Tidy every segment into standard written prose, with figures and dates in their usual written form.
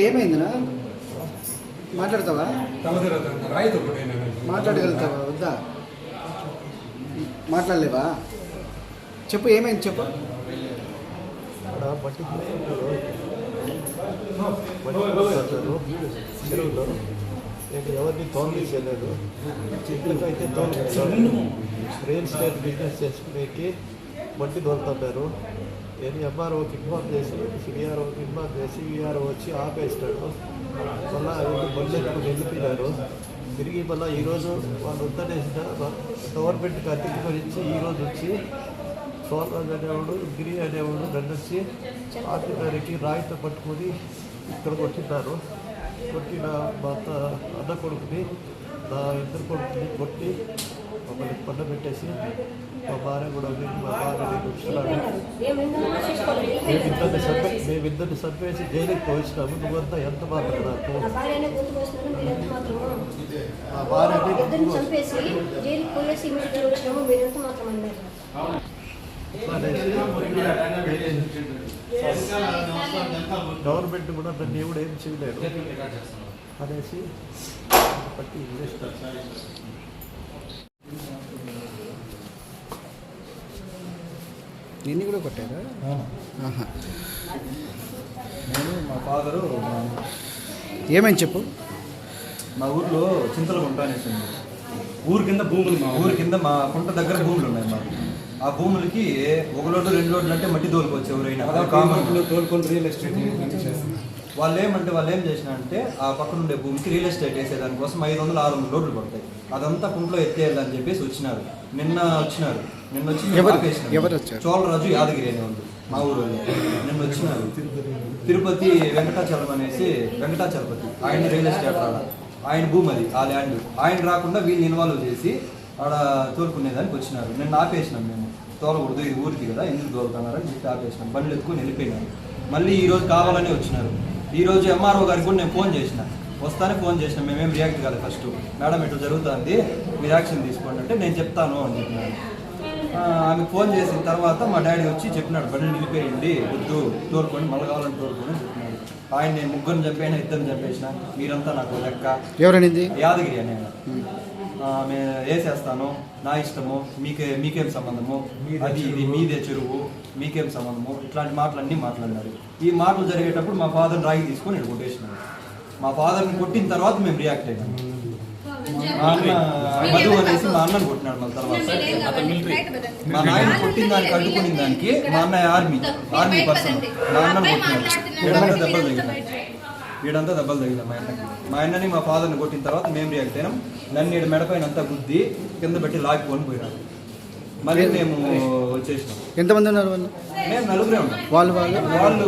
ఏమైందినా మాట్లాడతావా? మాట్లాడగలుగుతావా? వద్దా? మాట్లాడలేవా? చెప్పు, ఏమైంది చెప్పు. చెరువులో ఎవరిని తోలలేదు, చెట్లకు అయితే తోలలేదు. రియల్ ఎస్టేట్ బిజినెస్ చేసుకునేకి మట్టి తోలుతుంటారు. ఎంఆర్ఓకి ఇన్ఫార్మ్ చేసి సిడిఆర్ఓకి ఇన్ఫార్మ్ చేసి విఆర్ఓ వచ్చి ఆపేస్తాడు. మళ్ళీ బండి ఎత్తుకుని వెళ్ళిపోయినారు. తిరిగి మళ్ళీ ఈరోజు వాళ్ళు వద్దనేసిన గవర్నమెంట్కి అతిక్రమించి ఈరోజు వచ్చి సోమరాజు అనేవాడు, గిరి అనేవాడు నన్ను వచ్చి ఆర్టీనరీకి రాయితో పట్టుకొని ఇక్కడ కొట్టినారు. కొట్టిన మా అన్న కొడుకుని, నా ఇద్దరు కొడుకుని కొట్టి మమ్మల్ని పండ పెట్టేసి మా భార్య కూడా మా భార్యని కూర్చున్నాడు. మేమిద్దరిని చంపేసి జైలుకి పోయించినాము. నువ్వంతా ఎంత మాత్రం నాకు మా భార్యని గవర్నమెంట్ కూడా దాన్ని ఎవడు ఏం చేయలేడు అనేసి పట్టి చేస్తారు. నిన్ను కూడా కొట్టారా? నేను మా ఫాదరు ఏమని చెప్పు. మా ఊర్లో చింతలగుంట అనేసి ఊరి కింద భూములు, మా ఊరి కింద మా కుంట దగ్గర భూములు ఉన్నాయి మాకు. ఆ భూములకి ఒక లోటు 2 లోట్లు అంటే మట్టి తోలుకోవచ్చు ఎవరైనా. తోలుకొని రియల్ ఎస్టేట్ వాళ్ళు ఏం చేసినారంటే ఆ పక్కన ఉండే భూమికి రియల్ ఎస్టేట్ వేసేదానికోసం 500-600 లోట్లు పడతాయి. అదంతా కుంట్లో ఎత్తేయాలని చెప్పేసి వచ్చినారు. నిన్న వచ్చి చోళరాజు యాదగిరి అనే ఉంది మా ఊరు. నిన్న వచ్చినారు. తిరుపతి వెంకటాచలపతి ఆయన రియల్ ఎస్టేట్ రాడ, ఆయన భూమి అది, ఆ ల్యాండ్. ఆయన రాకుండా వీళ్ళు ఇన్వాల్వ్ చేసి ఆడ తోలుకునేదానికి వచ్చినారు. నిన్న ఆపేసినాం మేము. తోలకూడదు, ఇది ఊరికి కదా, ఎందుకు తోలుతున్నారని చెప్పి ఆపేసినాం. బండ్లు ఎత్తుకొని వెళ్ళిపోయినారు. మళ్ళీ ఈరోజు కావాలని వచ్చినారు. ఈరోజు ఎంఆర్ఓ గారికి కూడా నేను ఫోన్ చేసిన, వస్తానే ఫోన్ చేసినా. మేమేం రియాక్ట్ కాలేదు. ఫస్ట్ మేడం ఇట్లా జరుగుతుంది, మీరు యాక్షన్ తీసుకోండి అంటే నేను చెప్తాను అని చెప్పినాను. ఆమెకు ఫోన్ చేసిన తర్వాత మా డాడీ వచ్చి చెప్పినాడు, బండి నిలిపేయండి, వద్దు, తోలుకొని మళ్ళీ కావాలని తోలుకొని చెప్పినాడు. ఆయన నేను 3 చంపేసిన, 2 చంపేసిన, మీరంతా నాకు లెక్క. ఎవరనింది? యాదగిరి అనే మేము వేసేస్తాను, నా ఇష్టము, మీకేం సంబంధము, అది ఇది మీదే చెరువు, మీకేం సంబంధము, ఇట్లాంటి మాటలన్నీ మాట్లాడినారు. ఈ మాటలు జరిగేటప్పుడు మా ఫాదర్ని రాయి తీసుకొని నేను కొట్టేసినాను. మా ఫాదర్ని కొట్టిన తర్వాత మేము రియాక్ట్ అయినాము. మా అన్న మధు అనేసి మా అన్నను కొట్టినాడు. మళ్ళీ తర్వాత మా నాయన కొట్టిన దానికి అడ్డుకునే దానికి మా అన్నయ్య ఆర్మీ పర్సన్ మా అన్నను కొట్టినాడు. వీడంతా దెబ్బలు తగిలింది మా అన్నకి. మా అన్నని మా ఫాదర్ని కొట్టిన తర్వాత మేము రియాక్ట్ అయినాం. నన్ను ఈడు మెడపైన అంతా గుద్ది కింద పెట్టి లాక్కొని పోయినాడు. మళ్ళీ మేము వచ్చేసినాం. ఎంతమంది ఉన్నారు వాళ్ళు? మేము 4 ఉన్నాం. వాళ్ళు 4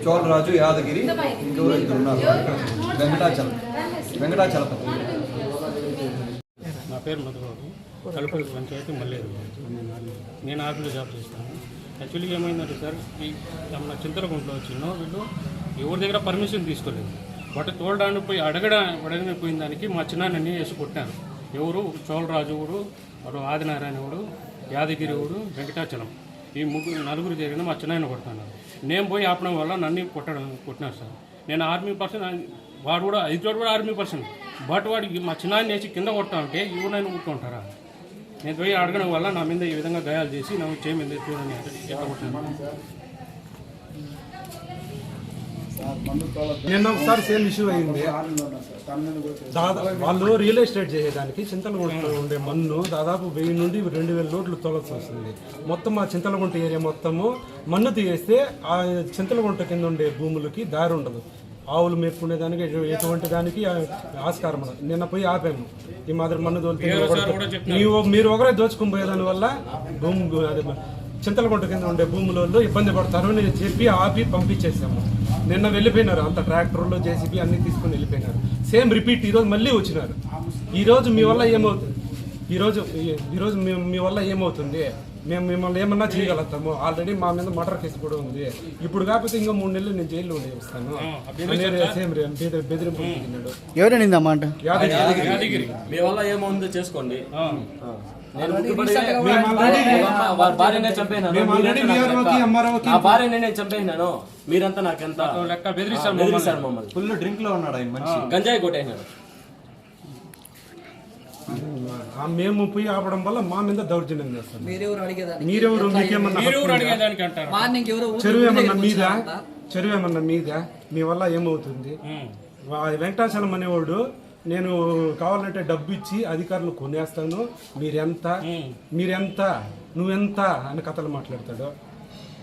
చోళరాజు, యాదగిరి, ఇంకెవరు 2 ఉన్నారు. వెంకటాచలపతి. నా పేరు మధుబాబు, కలుపల్లి పంచాయతీ మల్లేరు. నేను ఆర్మీలో జాబ్ చేస్తాను. యాక్చువల్గా ఏమైందంటే సార్, మన చింతలగుంటలో వచ్చినో వీళ్ళు ఎవరి దగ్గర పర్మిషన్ తీసుకోలేదు. బట్ తోలడానికి పోయి అడగని పోయిన దానికి మా చిన్నాన్నని వేసి కొట్టారు. ఎవరు? చోళరాజు ఊడు, వాడు ఆదినారాయణ ఊడు, యాదగిరి ఊడు, వెంకటాచలం. ఈ 4 జరిగిన మా చిన్నాయన కొడుతున్నారు. నేను పోయి ఆపడం వల్ల నన్ను కొట్టినారు సార్. నేను ఆర్మీ పర్సన్, వాడు కూడా 5 కూడా ఆర్మీ పర్సన్. బట్ వాడికి మా చిన్నాయన వేసి కింద కొడతా ఉంటే ఎవరైనా ఊరుకుంటారా? నేను పోయి అడగడం వల్ల నా మీద ఈ విధంగా గాయాలు చేసి నా చేయమంది చూడని ఎట్లా కొట్టాను. నిన్న ఒకసారి సేమ్ ఇష్యూ అయింది. వాళ్ళు రియల్ ఎస్టేట్ చేసేదానికి చింతలగుంటలో ఉండే మన్ను దాదాపు 1000 నుండి 2000 లోట్లు తోలాల్సి వస్తుంది. మొత్తం ఆ చింతలగుంట ఏరియా మొత్తము మన్ను తీయేస్తే ఆ చింతలగుంట కింద ఉండే భూములకి దారి ఉండదు. ఆవులు మేపుకునేదానికి ఎటువంటి దానికి ఆస్కారం ఉండదు. నిన్న పోయి ఆపాము. ఈ మాదిరి మన్ను తోలితే మీరు ఒకరే దోచుకుని పోయేదాని వల్ల చింతలగుంట కింద ఉండే భూములలో ఇబ్బంది పడతారు అని చెప్పి ఆపి పంపించేసాము. నిన్న వెళ్ళిపోయినారు. అంత ట్రాక్టర్లో జేసీబీ అన్ని తీసుకుని వెళ్ళిపోయినారు. సేమ్ రిపీట్ ఈరోజు మళ్ళీ వచ్చినారు. ఈరోజు మీ వల్ల ఏమవుతుంది? ఈరోజు మీ వల్ల ఏమవుతుంది? మేము మిమ్మల్ని ఏమన్నా చేయగలుగుతాము. ఆల్రెడీ మా మీద మర్డర్ కేసు కూడా ఉంది. ఇప్పుడు కాకపోతే ఇంకా 3 నెలలు నేను జైల్లో వస్తాను. సేమ్ బెదిరింపు. ఎవరైనా అన్నమాట యాదగిరి మీ వల్ల ఏమవుందో చేసుకోండి. నేను ముట్టుబడి మేము already- వారి భార్యనే చంపేసినాను. మేము already మీరంతా నాకు VRO కి, లెక్క. MRO కి నా భార్యనే నేను చంపేసినాను. మీరంతా నాకెంత లెక్క బెదిరిస్తారు బెదిరిస్తారు మమ్మల్ని. ఫుల్ డ్రింక్ లో ఉన్నాడు ఆయన మనిషి. గంజాయి కొట్టేసినారు. మేము పోయి ఆపడం వల్ల మా మీద దౌర్జన్యం చేస్తారు. మీరెవరు అడిగేదానికి? మీరెవరు మీకేమన్నా మీరు హక్కు కూడా ఉందా? అడిగేదానికి అంటారు. మార్నింగ్ ఎవరో ఊరు చెరువు ఏమన్నా దగ్గరికి మీద వచ్చారంట. చెరువు ఏమన్నా మీద మీ వల్ల ఏమవుతుంది? వెంకటాచలం అనేవాడు నేను కావాలంటే డబ్బు ఇచ్చి అధికారులు కొనేస్తాను, మీరెంత నువ్వెంత అని కథలు మాట్లాడతాడు.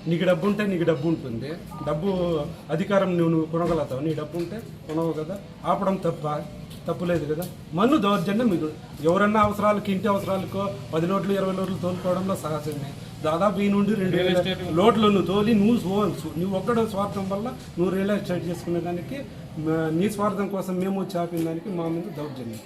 నీకు డబ్బు ఉంటే నీకు డబ్బు ఉంటుంది, డబ్బు అధికారం నువ్వు కొనగలుగుతావు, నీ డబ్బు ఉంటే కొనవు కదా. ఆపడం తప్పులేదు కదా. మన్ను దౌర్జన్యం మీరు ఎవరన్నా అవసరాలకి ఇంటి అవసరాలకో 10 లోట్లు 20 లోట్లు తోలుకోవడంలో సహజమే. దాదాపు ఈ నుండి 2000 లోట్లు నువ్వు తోలి నువ్వు ఒక్కడో స్వార్థం వల్ల నువ్వు రియల్ ఎస్టేట్ చేసుకునే దానికి నీ స్వార్థం కోసం మేము వచ్చి ఆపిన దానికి మా మీద దౌర్జన్యం.